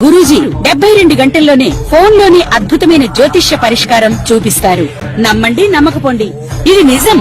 గురూజీ 72 గంటల్లోనే ఫోన్ లోని అద్భుతమైన జ్యోతిష్య పరిష్కారం చూపిస్తారు. నమ్మండి, నమ్మకపోండి, ఇది నిజం.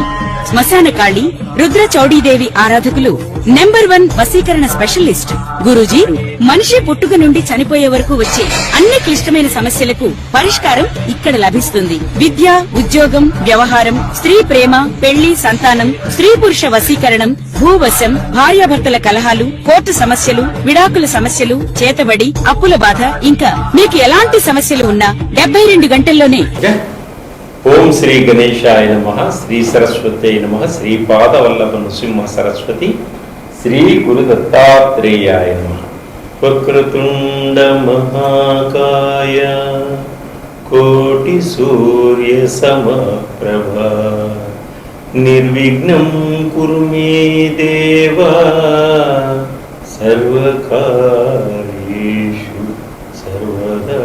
శ్మశాన కాళి రుద్ర చౌడీదేవి ఆరాధకులు నంబర్ 1 వశీకరణ స్పెషలిస్ట్ గురూజీ. మనిషి పుట్టుక నుండి చనిపోయే వరకు వచ్చే అన్ని క్లిష్టమైన సమస్యలకు పరిష్కారం ఇక్కడ లభిస్తుంది. విద్య, ఉద్యోగం, వ్యవహారం, స్త్రీ ప్రేమ, పెళ్లి, సంతానం, స్త్రీ పురుష వశీకరణం, భూవశం, భార్యాభర్తల కలహాలు, కోర్టు సమస్యలు, విడాకుల సమస్యలు, చేతబడి, అప్పుల బాధ, ఇంకా మీకు ఎలాంటి సమస్యలు ఉన్నా 72 గంటల్లోనే. ఓం శ్రీ గణేశాయ నమః, శ్రీ సరస్వతి నమః, శ్రీపాదవల్లభ నృసింహ సరస్వతి, శ్రీ గురు దత్తాత్రేయాయ నమః. వక్రతుండ మహాకాయ కోటి సూర్య సమప్రభ నిర్విఘ్నం కురు మే దేవ సర్వకార్యేషు సర్వదా.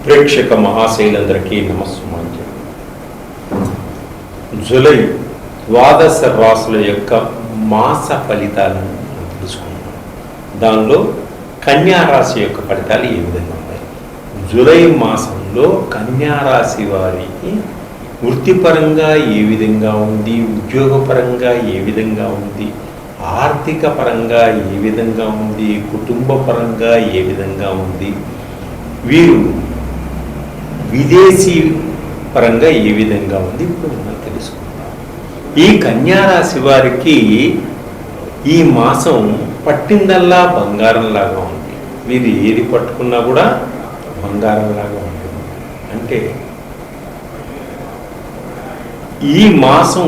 ప్రేక్షక మహాశైలందరికీ నమస్సుమాంజలి. జూలై ద్వాదశ రాశుల యొక్క మాస ఫలితాలను తెలుసుకున్నాం. దానిలో కన్యారాశి యొక్క ఫలితాలు ఏ విధంగా ఉన్నాయి? జూలై మాసంలో కన్యారాశి వారికి వృత్తిపరంగా ఏ విధంగా ఉంది, ఉద్యోగపరంగా ఏ విధంగా ఉంది, ఆర్థిక పరంగా ఏ విధంగా ఉంది, కుటుంబ పరంగా ఏ విధంగా ఉంది, వీరు విదేశీ పరంగా ఏ విధంగా ఉంది ఇప్పుడు మనం తెలుసుకుందాం. ఈ కన్యారాశి వారికి ఈ మాసం పట్టిందల్లా బంగారంలాగా ఉంది. వీరు ఏది పట్టుకున్నా కూడా బంగారంలాగా ఉంటుంది. అంటే ఈ మాసం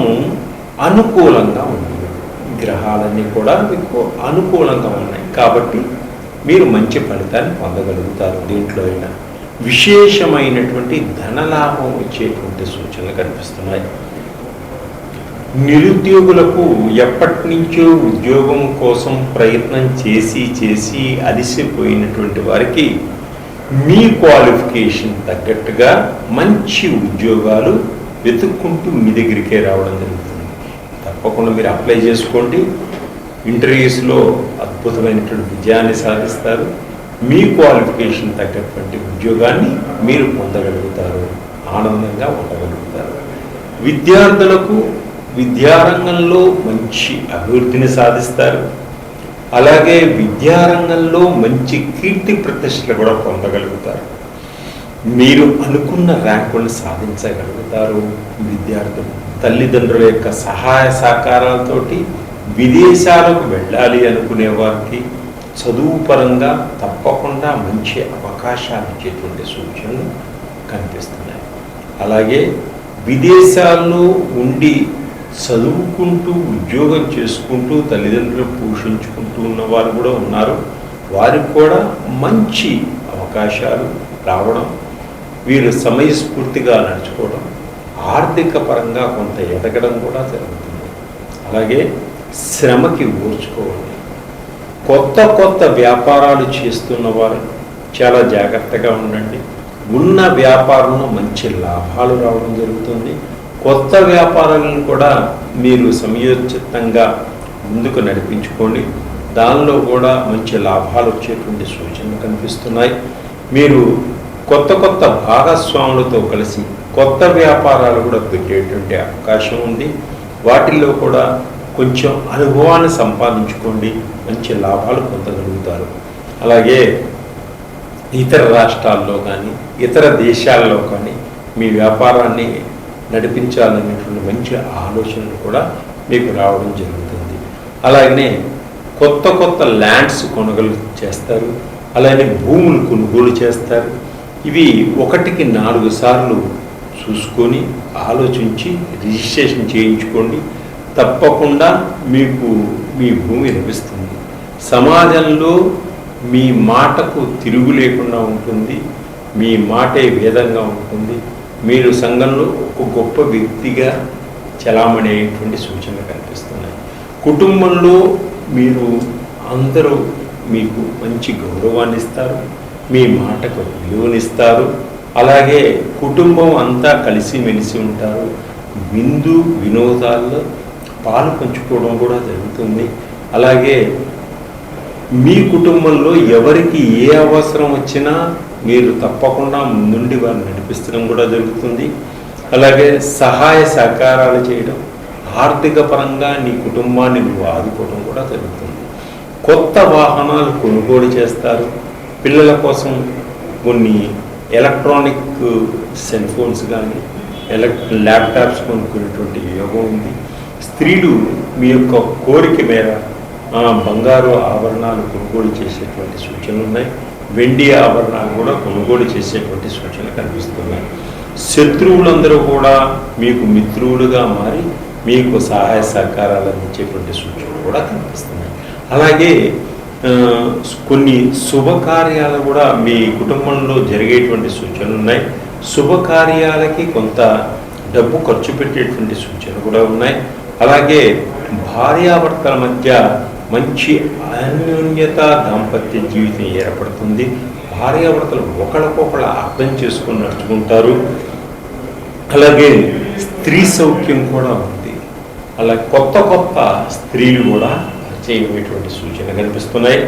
అనుకూలంగా ఉంది. గ్రహాలన్నీ కూడా మీకు అనుకూలంగా ఉన్నాయి కాబట్టి మీరు మంచి ఫలితాన్ని పొందగలుగుతారు. దీంట్లో అయినా విశేషమైనటువంటి ధనలాభం వచ్చేటువంటి సూచనలు కనిపిస్తున్నాయి. నిరుద్యోగులకు ఎప్పటి నుంచో ఉద్యోగం కోసం ప్రయత్నం చేసి అలసిపోయినటువంటి వారికి మీ క్వాలిఫికేషన్ తగ్గట్టుగా మంచి ఉద్యోగాలు వెతుక్కుంటూ మీ దగ్గరికే రావడం జరుగుతుంది. తప్పకుండా మీరు అప్లై చేసుకోండి. ఇంటర్వ్యూస్లో అద్భుతమైనటువంటి విజయాన్ని సాధిస్తారు. మీ క్వాలిఫికేషన్ తగ్గటువంటి ఉద్యోగాన్ని మీరు పొందగలుగుతారు, ఆనందంగా ఉండగలుగుతారు. విద్యార్థులకు విద్యారంగంలో మంచి అభివృద్ధిని సాధిస్తారు. అలాగే విద్యారంగంలో మంచి కీర్తి ప్రతిష్టలు కూడా పొందగలుగుతారు. మీరు అనుకున్న ర్యాంకులను సాధించగలుగుతారు. విద్యార్థులు తల్లిదండ్రుల యొక్క సహాయ సహకారాలతోటి విదేశాలకు వెళ్ళాలి అనుకునే వారికి చదువు పరంగా తప్పకుండా మంచి అవకాశాలు ఇచ్చేటువంటి సూచనలు కనిపిస్తున్నాయి. అలాగే విదేశాల్లో ఉండి చదువుకుంటూ ఉద్యోగం చేసుకుంటూ తల్లిదండ్రులు పోషించుకుంటూ ఉన్నవారు కూడా ఉన్నారు. వారికి కూడా మంచి అవకాశాలు రావడం, వీరు సమయస్ఫూర్తిగా నడుచుకోవడం, ఆర్థిక పరంగా కొంత ఎదగడం కూడా జరుగుతుంది. అలాగే శ్రమకి ఓర్చుకోవాలి. కొత్త వ్యాపారాలు చేస్తున్న వారు చాలా జాగ్రత్తగా ఉండండి. ఉన్న వ్యాపారంలో మంచి లాభాలు రావడం జరుగుతుంది. కొత్త వ్యాపారాలను కూడా మీరు సమయోచితంగా ముందుకు నడిపించుకోండి. దానిలో కూడా మంచి లాభాలు వచ్చేటువంటి సూచనలు కనిపిస్తున్నాయి. మీరు కొత్త భాగస్వాములతో కలిసి కొత్త వ్యాపారాలు కూడా పెట్టేటువంటి అవకాశం ఉంది. వాటిల్లో కూడా కొంచెం అనుభవాన్ని సంపాదించుకోండి, మంచి లాభాలు పొందగలుగుతారు. అలాగే ఇతర రాష్ట్రాల్లో కానీ ఇతర దేశాల్లో కానీ మీ వ్యాపారాన్ని నడిపించాలనేటువంటి మంచి ఆలోచనలు కూడా మీకు రావడం జరుగుతుంది. అలాగనే కొత్త ల్యాండ్స్ కొనుగోలు చేస్తారు. అలాగే భూములు కొనుగోలు చేస్తారు. ఇవి 1కి 4 సార్లు చూసుకొని ఆలోచించి రిజిస్ట్రేషన్ చేయించుకోండి. తప్పకుండా మీకు మీ భూమి లభిస్తుంది. సమాజంలో మీ మాటకు తిరుగు లేకుండా ఉంటుంది. మీ మాటే వేదంగా ఉంటుంది. మీరు సంఘంలో ఒక గొప్ప వ్యక్తిగా చలామణేటువంటి సూచనలు కనిపిస్తున్నాయి. కుటుంబంలో మీరు అందరూ మీకు మంచి గౌరవాన్ని ఇస్తారు. మీ మాటకు విలువనిస్తారు. అలాగే కుటుంబం అంతా కలిసిమెలిసి ఉంటారు. విందు వినోదాల్లో పాలు పంచుకోవడం కూడా జరుగుతుంది. అలాగే మీ కుటుంబంలో ఎవరికి ఏ అవసరం వచ్చినా మీరు తప్పకుండా ముందుండి వారిని నడిపిస్తడం కూడా జరుగుతుంది. అలాగే సహాయ సహకారాలు చేయడం, ఆర్థిక పరంగా నీ కుటుంబాన్ని నువ్వు ఆదుకోవడం కూడా జరుగుతుంది. కొత్త వాహనాలు కొనుగోలు చేస్తారు. పిల్లల కోసం కొన్ని ఎలక్ట్రానిక్ సెల్ ఫోన్స్ కానీ ల్యాప్టాప్స్ కొనుక్కునేటువంటి యోగం ఉంది. స్త్రీలు మీ యొక్క కోరిక మేర బంగారు ఆభరణాలు కొనుగోలు చేసేటువంటి సూచనలు ఉన్నాయి. వెండి ఆభరణాలు కూడా కొనుగోలు చేసేటువంటి సూచనలు కనిపిస్తున్నాయి. శత్రువులందరూ కూడా మీకు మిత్రులుగా మారి మీకు సహాయ సహకారాలు అందించేటువంటి సూచనలు కూడా కనిపిస్తున్నాయి. అలాగే కొన్ని శుభకార్యాలు కూడా మీ కుటుంబంలో జరిగేటువంటి సూచనలు ఉన్నాయి. శుభకార్యాలకి కొంత డబ్బు ఖర్చు పెట్టేటువంటి సూచనలు కూడా ఉన్నాయి. అలాగే భార్యాభర్తల మధ్య మంచి అన్యోన్యత దాంపత్య జీవితం ఏర్పడుతుంది. భార్యాభర్తలు ఒకళ్ళకొకళ్ళు అర్థం చేసుకుని నడుచుకుంటారు. అలాగే స్త్రీ సౌఖ్యం కూడా ఉంది. అలా కొత్త కొత్త స్త్రీలు కూడా పరిచయం అయ్యేటువంటి సూచనలు కనిపిస్తున్నాయి.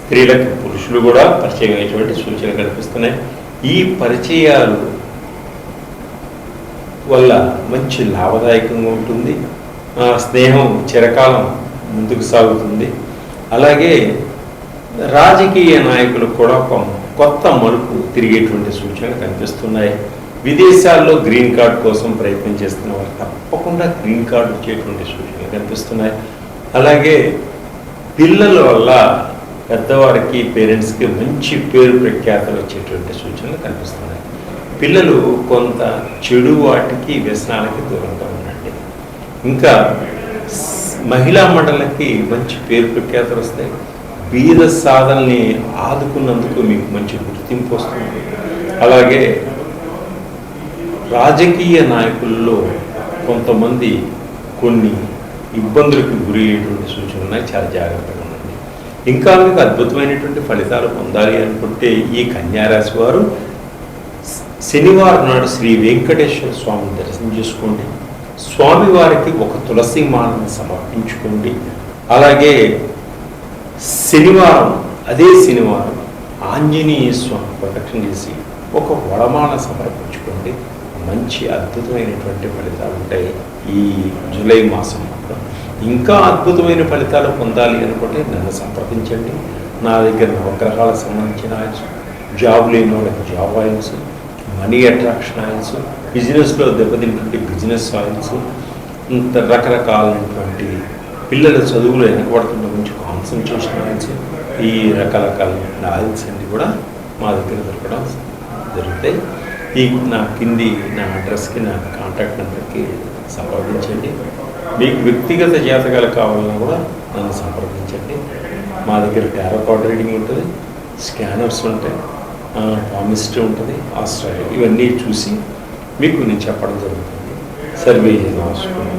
స్త్రీలకు పురుషులు కూడా పరిచయం అయ్యేటువంటి సూచనలు కనిపిస్తున్నాయి. ఈ పరిచయాలు వల్ల మంచి లాభదాయకంగా ఉంటుంది. స్నేహం చిరకాలం ముందుకు సాగుతుంది. అలాగే రాజకీయ నాయకులకు కూడా కొత్త మలుపు తిరిగేటువంటి సూచనలు కనిపిస్తున్నాయి. విదేశాల్లో గ్రీన్ కార్డ్ కోసం ప్రయత్నం చేస్తున్న వారు తప్పకుండా గ్రీన్ కార్డు వచ్చేటువంటి సూచనలు కనిపిస్తున్నాయి. అలాగే పిల్లల వల్ల పెద్దవారికి పేరెంట్స్కి మంచి పేరు ప్రఖ్యాతలు వచ్చేటువంటి సూచనలు కనిపిస్తున్నాయి. పిల్లలు కొంత చెడు వాటికి వ్యసనాలకి దూరంగా ఉండండి. ఇంకా మహిళా మండలికి మంచి పేరు ప్రఖ్యాతలు వస్తాయి. బీద సాధనని ఆదుకున్నందుకు మీకు మంచి గుర్తింపు వస్తుంది. అలాగే రాజకీయ నాయకుల్లో కొంతమంది కొన్ని ఇబ్బందులకు గురి అయ్యేటువంటి సూచనలు ఉన్నాయి. చాలా జాగ్రత్తగా ఉండండి. ఇంకా మీకు అద్భుతమైనటువంటి ఫలితాలు పొందాలి అనుకుంటే ఈ కన్యారాశి వారు శనివారం నాడు శ్రీ వెంకటేశ్వర స్వామిని దర్శనం చేసుకోండి. స్వామివారికి ఒక తులసి మాలను సమర్పించుకోండి. అలాగే అదే శనివారం ఆంజనేయ స్వామి ప్రదక్షిణ చేసి ఒక వడమాల సమర్పించుకోండి. మంచి అద్భుతమైనటువంటి ఫలితాలు ఉంటాయి ఈ జూలై మాసం మాత్రం. ఇంకా అద్భుతమైన ఫలితాలు పొందాలి అనుకుంటే నన్ను సంప్రదించండి. నా దగ్గర నవగ్రహాలకు సంబంధించిన ఆయిల్స్, జాబ్ లేని వాళ్ళకి job oils, money attraction oils, బిజినెస్లో దెబ్బతింటే బిజినెస్ ఆయిల్స్, రకరకాలైనటువంటి పిల్లల చదువులో వెనకబడుతున్న మంచి కాన్సన్ట్రేషన్ ఆయిల్స్, ఈ రకరకాలైన ఆయిల్స్ అన్నీ కూడా మా దగ్గర దొరకడం జరుగుతాయి. నా అడ్రస్కి నా కాంటాక్ట్ నెంబర్కి సంప్రదించండి. మీకు వ్యక్తిగత జాతకాలు కావాలన్నా కూడా నన్ను సంప్రదించండి. మా దగ్గర టారో కార్డ్ రీడింగ్ ఉంటుంది, స్కానర్స్ ఉంటాయి, పామిస్ట్రీ ఉంటుంది, ఆస్ట్రాలజీ, ఇవన్నీ చూసి మీకు నేను చెప్పడం జరుగుతుంది. సర్వే నమస్కారం.